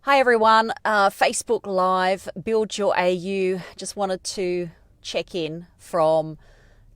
Hi everyone, Facebook Live, Build Your AU. Just wanted to check in from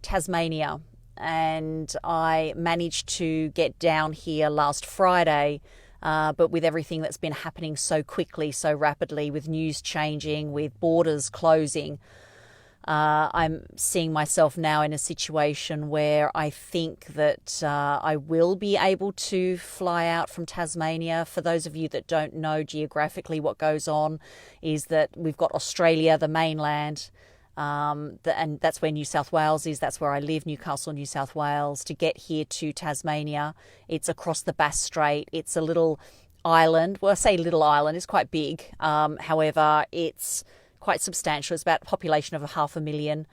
Tasmania, and I managed to get down here last Friday, but with everything that's been happening so quickly, so rapidly, with news changing, with borders closing, I'm seeing myself now in a situation where I think that I will be able to fly out from Tasmania. For those of you that don't know geographically, what goes on is that we've got Australia, the mainland, and that's where New South Wales is. That's where I live, Newcastle, New South Wales. To get here to Tasmania, it's across the Bass Strait. It's a little island. Well, I say little island, it's quite big. However, it's quite substantial. It's about a population of 500,000.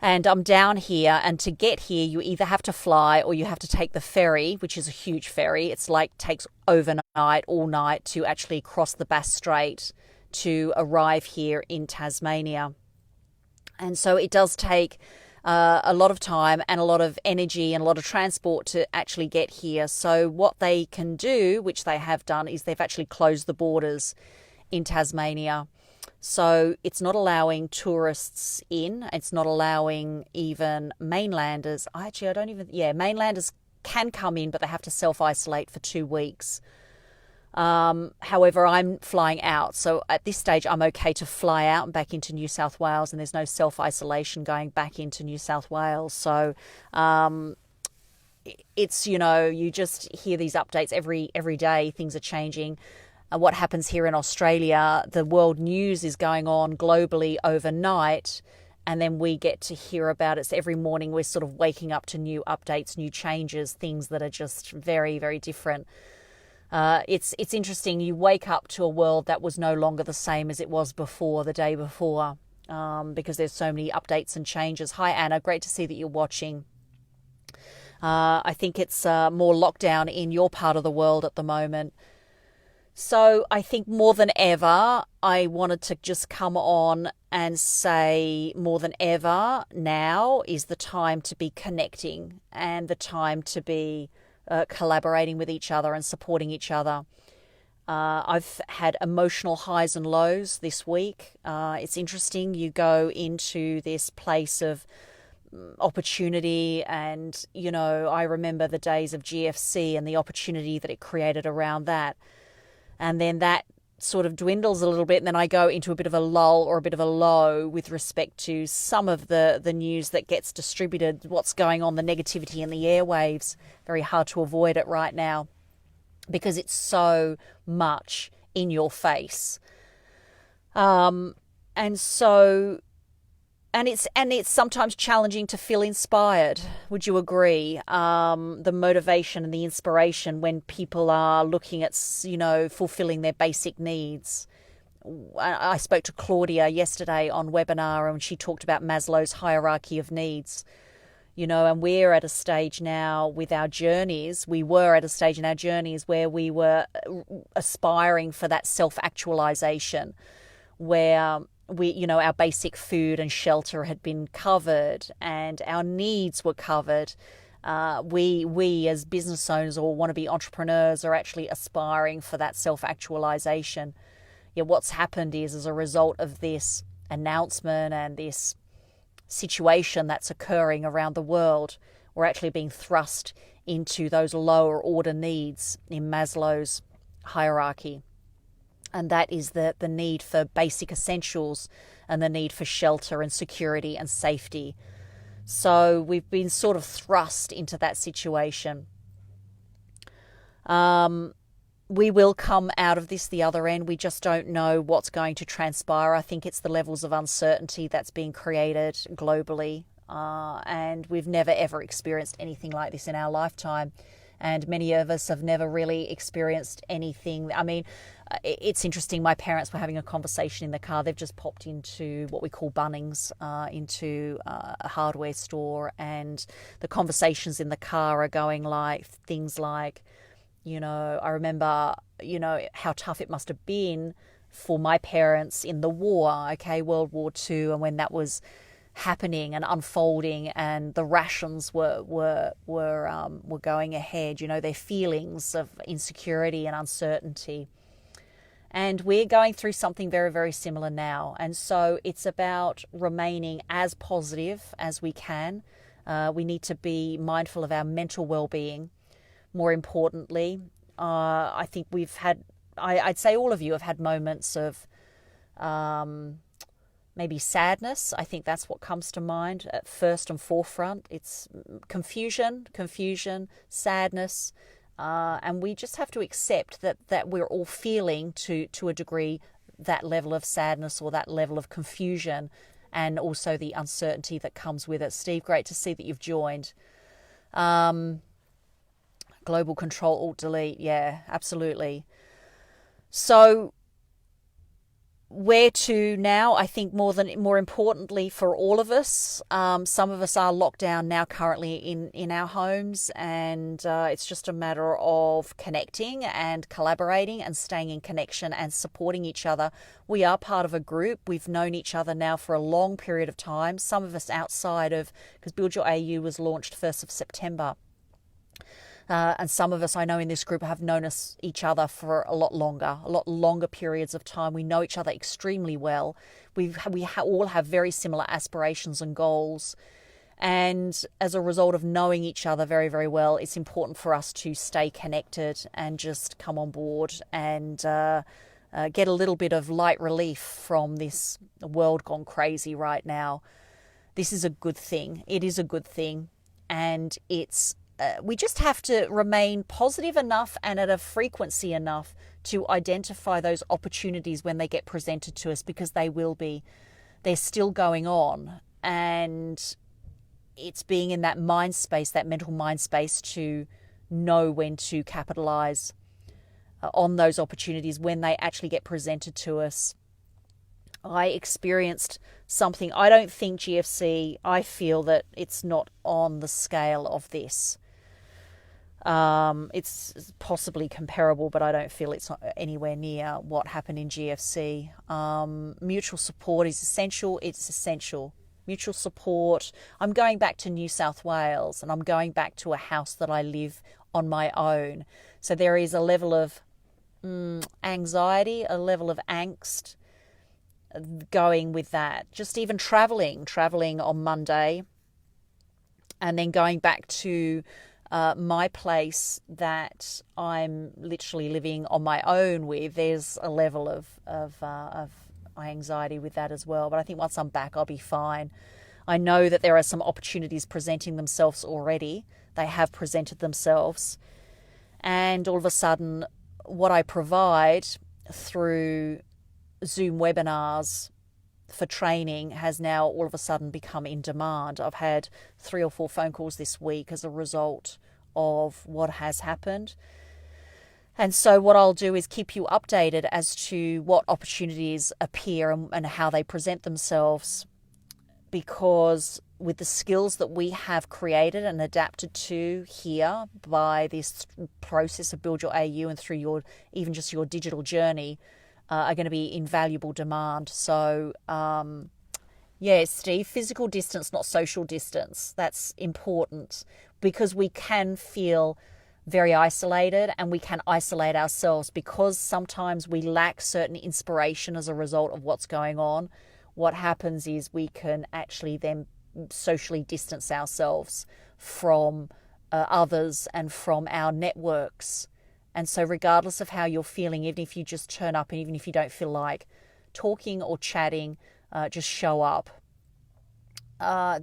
And I'm down here, and to get here, you either have to fly or you have to take the ferry, which is a huge ferry. It's like takes overnight, all night to actually cross the Bass Strait to arrive here in Tasmania. And so it does take a lot of time and a lot of energy and a lot of transport to actually get here. So what they can do, which they have done, is they've actually closed the borders in Tasmania. So it's not allowing tourists in. It's not allowing even mainlanders. Mainlanders can come in, but they have to self-isolate for 2 weeks. However, I'm flying out. So at this stage, I'm okay to fly out and back into New South Wales, and there's no self-isolation going back into New South Wales. So it's, you just hear these updates every day. Things are changing. What happens here in Australia, the world news is going on globally overnight, and then we get to hear about it. So every morning we're sort of waking up to new updates, new changes, things that are just very, very different. It's interesting. You wake up to a world that was no longer the same as it was before, the day before, because there's so many updates and changes. Hi, Anna. Great to see that you're watching. I think it's more lockdown in your part of the world at the moment. So I think more than ever, I wanted to just come on and say more than ever now is the time to be connecting and the time to be collaborating with each other and supporting each other. I've had emotional highs and lows this week. It's interesting. You go into this place of opportunity, and, I remember the days of GFC and the opportunity that it created around that. And then that sort of dwindles a little bit, and then I go into a bit of a lull or a bit of a low with respect to some of the news that gets distributed, what's going on, the negativity in the airwaves. Very hard to avoid it right now because it's so much in your face. And it's sometimes challenging to feel inspired. Would you agree? The motivation and the inspiration when people are looking at, fulfilling their basic needs. I spoke to Claudia yesterday on webinar, and she talked about Maslow's Hierarchy of needs. And we're at a stage now with our journeys. We were at a stage in our journeys where we were aspiring for that self-actualization, where our basic food and shelter had been covered and our needs were covered. We as business owners or wannabe entrepreneurs are actually aspiring for that self-actualization. What's happened is, as a result of this announcement and this situation that's occurring around the world, we're actually being thrust into those lower order needs in Maslow's hierarchy. And that is the need for basic essentials and the need for shelter and security and safety. So we've been sort of thrust into that situation. We will come out of this the other end. We just don't know what's going to transpire. I think it's the levels of uncertainty that's being created globally. And we've never, ever experienced anything like this in our lifetime. And many of us have never really experienced anything. I mean, it's interesting. My parents were having a conversation in the car. They've just popped into what we call Bunnings, into a hardware store. And the conversations in the car are going like things like, I remember, how tough it must have been for my parents in the war, World War II, and when that was happening and unfolding, and the rations were going ahead. Their feelings of insecurity and uncertainty. And we're going through something very, very similar now. And so it's about remaining as positive as we can. We need to be mindful of our mental well-being. More importantly, I think I'd say all of you have had moments of maybe sadness. I think that's what comes to mind at first and forefront. It's confusion, sadness. And we just have to accept that we're all feeling to a degree that level of sadness or that level of confusion, and also the uncertainty that comes with it. Steve, great to see that you've joined. Global Control Alt Delete, yeah, absolutely. So where to now? I think more importantly for all of us, some of us are locked down now currently in our homes, and it's just a matter of connecting and collaborating and staying in connection and supporting each other. We are part of a group. We've known each other now for a long period of time. Some of us outside of, because Build Your AU was launched 1st of September. And some of us I know in this group have known each other for a lot longer periods of time. We know each other extremely well. We all have very similar aspirations and goals. And as a result of knowing each other very, very well, it's important for us to stay connected and just come on board and get a little bit of light relief from this world gone crazy right now. This is a good thing. It is a good thing. And we just have to remain positive enough and at a frequency enough to identify those opportunities when they get presented to us, because they will be. They're still going on. And it's being in that mind space, that mental mind space, to know when to capitalize on those opportunities when they actually get presented to us. I experienced something. I don't think GFC, I feel that it's not on the scale of this. It's possibly comparable, but I don't feel it's anywhere near what happened in GFC. Mutual support is essential. It's essential. Mutual support. I'm going back to New South Wales, and I'm going back to a house that I live on my own. So there is a level of anxiety, a level of angst going with that. Just even traveling on Monday, and then going back to my place that I'm literally living on my own with. There's a level of anxiety with that as well. But I think once I'm back, I'll be fine. I know that there are some opportunities presenting themselves already. They have presented themselves. And all of a sudden, what I provide through Zoom webinars for training has now all of a sudden become in demand. I've had 3 or 4 phone calls this week as a result of what has happened. And so what I'll do is keep you updated as to what opportunities appear and how they present themselves, because with the skills that we have created and adapted to here by this process of Build Your AU and through even just your digital journey, are going to be in valuable demand. So, Steve, physical distance, not social distance. That's important, because we can feel very isolated, and we can isolate ourselves because sometimes we lack certain inspiration as a result of what's going on. What happens is we can actually then socially distance ourselves from others and from our networks. And so regardless of how you're feeling, even if you just turn up and even if you don't feel like talking or chatting, just show up.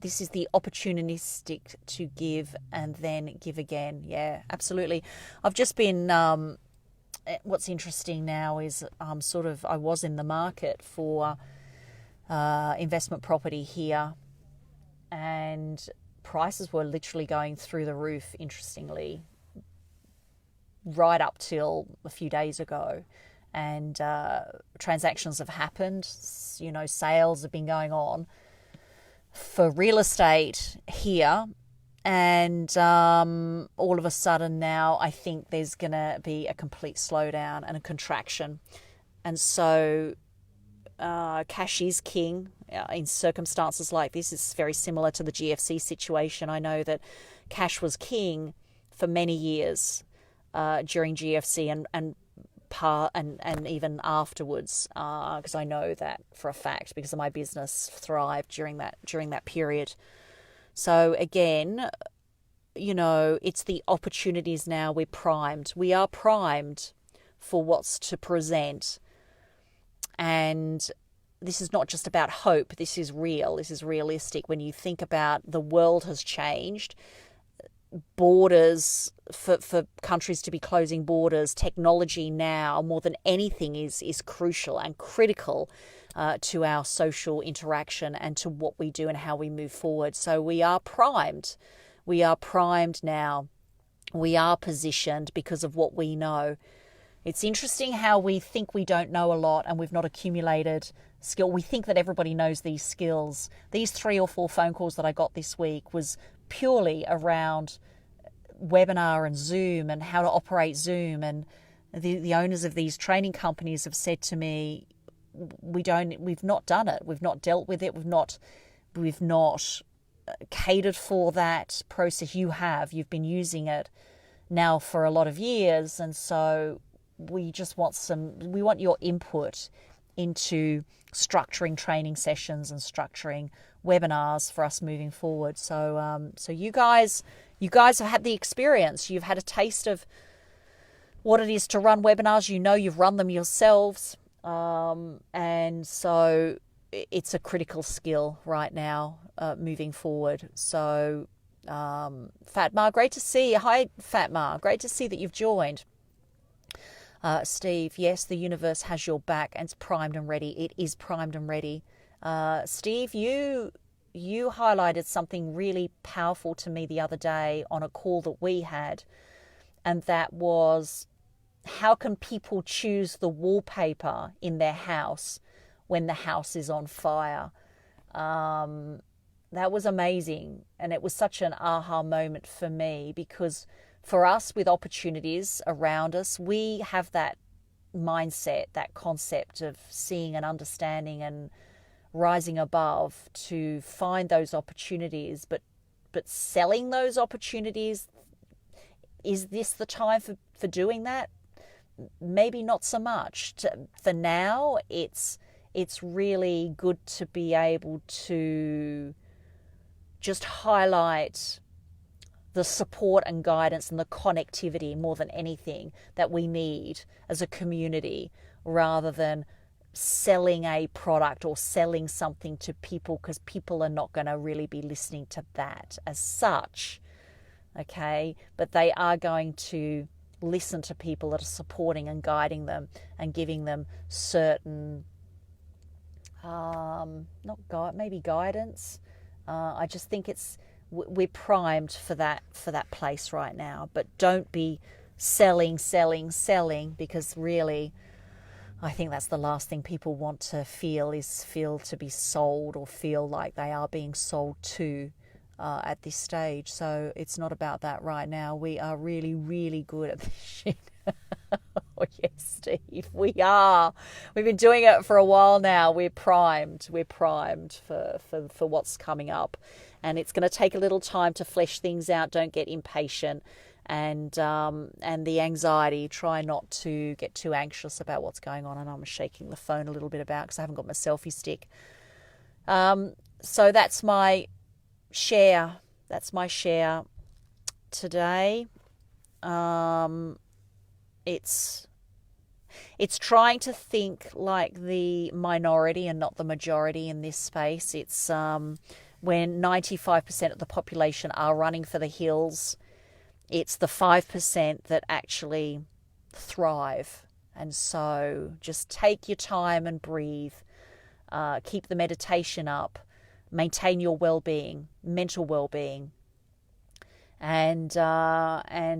This is the opportunistic to give and then give again. Yeah, absolutely. I've just been, what's interesting now is I was in the market for investment property here, and prices were literally going through the roof, interestingly, right up till a few days ago. And transactions have happened, sales have been going on for real estate here, and all of a sudden now I think there's going to be a complete slowdown and a contraction. And so cash is king in circumstances like this. Is very similar to the GFC situation. I know that cash was king for many years during GFC, and and even afterwards, because I know that for a fact because of my business thrived during that period. So again, it's the opportunities now. We're primed. We are primed for what's to present. And this is not just about hope. This is real. This is realistic. When you think about the world has changed, borders, for countries to be closing borders, technology now more than anything is crucial and critical to our social interaction and to what we do and how we move forward. So we are primed. We are primed now. We are positioned because of what we know. It's interesting how we think we don't know a lot and we've not accumulated skill. We think that everybody knows these skills. These 3 or 4 phone calls that I got this week was purely around webinar and Zoom and how to operate Zoom. And the owners of these training companies have said to me, we've not done it. We've not dealt with it. We've not catered for that process. You've been using it now for a lot of years. And so we just want your input into structuring training sessions and structuring webinars for us moving forward. So you guys have had the experience. You've had a taste of what it is to run webinars. You've run them yourselves. And so it's a critical skill right now, moving forward. So, Fatma, great to see you. Hi, Fatma. Great to see that you've joined. Steve, yes, the universe has your back and it's primed and ready. It is primed and ready. Steve, you highlighted something really powerful to me the other day on a call that we had, and that was, how can people choose the wallpaper in their house when the house is on fire? That was amazing, and it was such an aha moment for me, because for us, with opportunities around us, we have that mindset, that concept of seeing and understanding and rising above to find those opportunities, but selling those opportunities, is this the time for doing that? Maybe not so much. For now, it's really good to be able to just highlight the support and guidance and the connectivity more than anything that we need as a community, rather than selling a product or selling something to people, because people are not going to really be listening to that as such, okay? But they are going to listen to people that are supporting and guiding them and giving them certain, maybe guidance. I just think we're primed for that place right now. But don't be selling, because really, I think that's the last thing people want to feel to be sold, or feel like they are being sold to at this stage. So it's not about that right now. We are really, really good at this shit. Oh yes, Steve, we are. We've been doing it for a while now. We're primed for what's coming up, and it's going to take a little time to flesh things out. Don't get impatient, and the anxiety. Try not to get too anxious about what's going on. And I'm shaking the phone a little bit about, because I haven't got my selfie stick. So that's my share. That's my share today. It's trying to think like the minority and not the majority in this space. It's when 95% of the population are running for the hills, it's the 5% that actually thrive. And so just take your time and breathe. Keep the meditation up. Maintain your well-being, mental well-being. And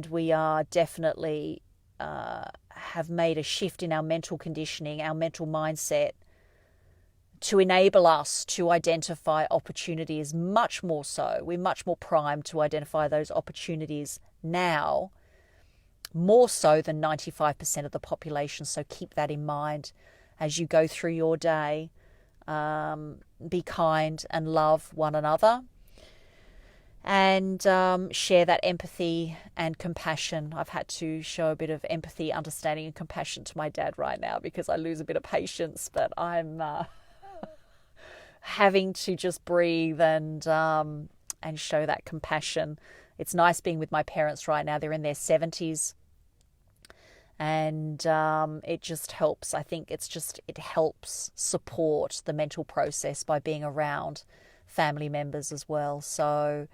we are definitely have made a shift in our mental conditioning, our mental mindset, to enable us to identify opportunities much more so. We're much more primed to identify those opportunities now, more so than 95% of the population. So keep that in mind as you go through your day. Be kind and love one another. and share that empathy and compassion. I've had to show a bit of empathy, understanding, and compassion to my dad right now because I lose a bit of patience, but I'm having to just breathe and show that compassion. It's nice being with my parents right now. They're in their 70s. And it just helps. I think it helps support the mental process by being around family members as well. So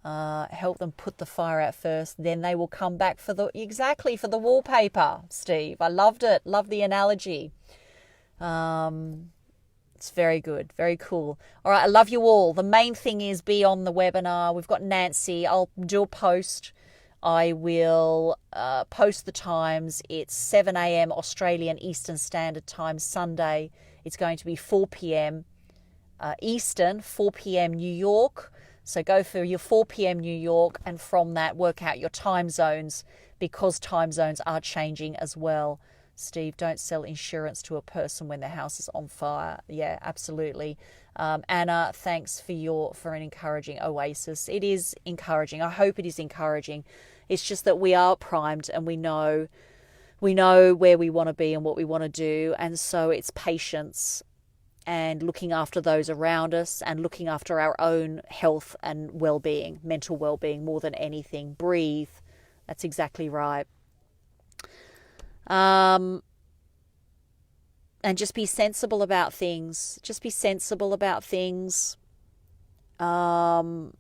help them put the fire out first, then they will come back for the wallpaper, Steve. I loved it. Love the analogy. It's very good. Very cool. All right. I love you all. The main thing is be on the webinar. We've got Nancy. I'll do a post. I will post the times. It's 7 a.m. Australian Eastern Standard Time Sunday. It's going to be 4 p.m. Eastern, 4 p.m. New York. So go for your 4 p.m. New York, and from that work out your time zones, because time zones are changing as well. Steve, don't sell insurance to a person when their house is on fire. Yeah, absolutely. Anna, thanks for an encouraging oasis. It is encouraging. I hope it is encouraging. It's just that we are primed and we know where we want to be and what we want to do. And so it's patience and looking after those around us and looking after our own health and well-being, mental well-being more than anything. Breathe. That's exactly right. And just be sensible about things. Just be sensible about things. And,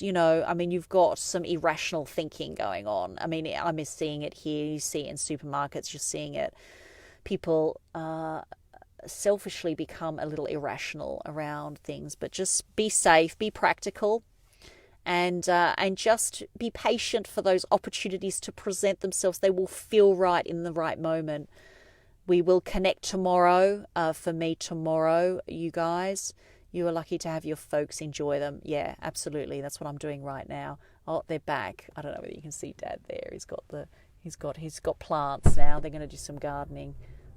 you've got some irrational thinking going on. I mean, I'm seeing it here. You see it in supermarkets. You're seeing it. People selfishly become a little irrational around things. But just be safe. Be practical. And just be patient for those opportunities to present themselves. They will feel right in the right moment. We will connect tomorrow. For me, tomorrow, you guys, you are lucky to have your folks. Enjoy them. Yeah, absolutely. That's what I'm doing right now. Oh, they're back. I don't know whether you can see Dad there. He's got plants now. They're going to do some gardening.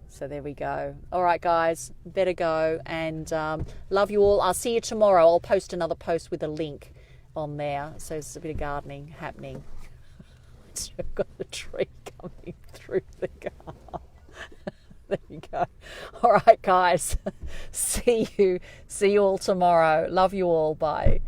So there we go. All right, guys, better go. And love you all. I'll see you tomorrow. I'll post another post with a link on there, so there's a bit of gardening happening. I've got the tree coming through the car. There you go. All right, guys. See you all tomorrow. Love you all. Bye.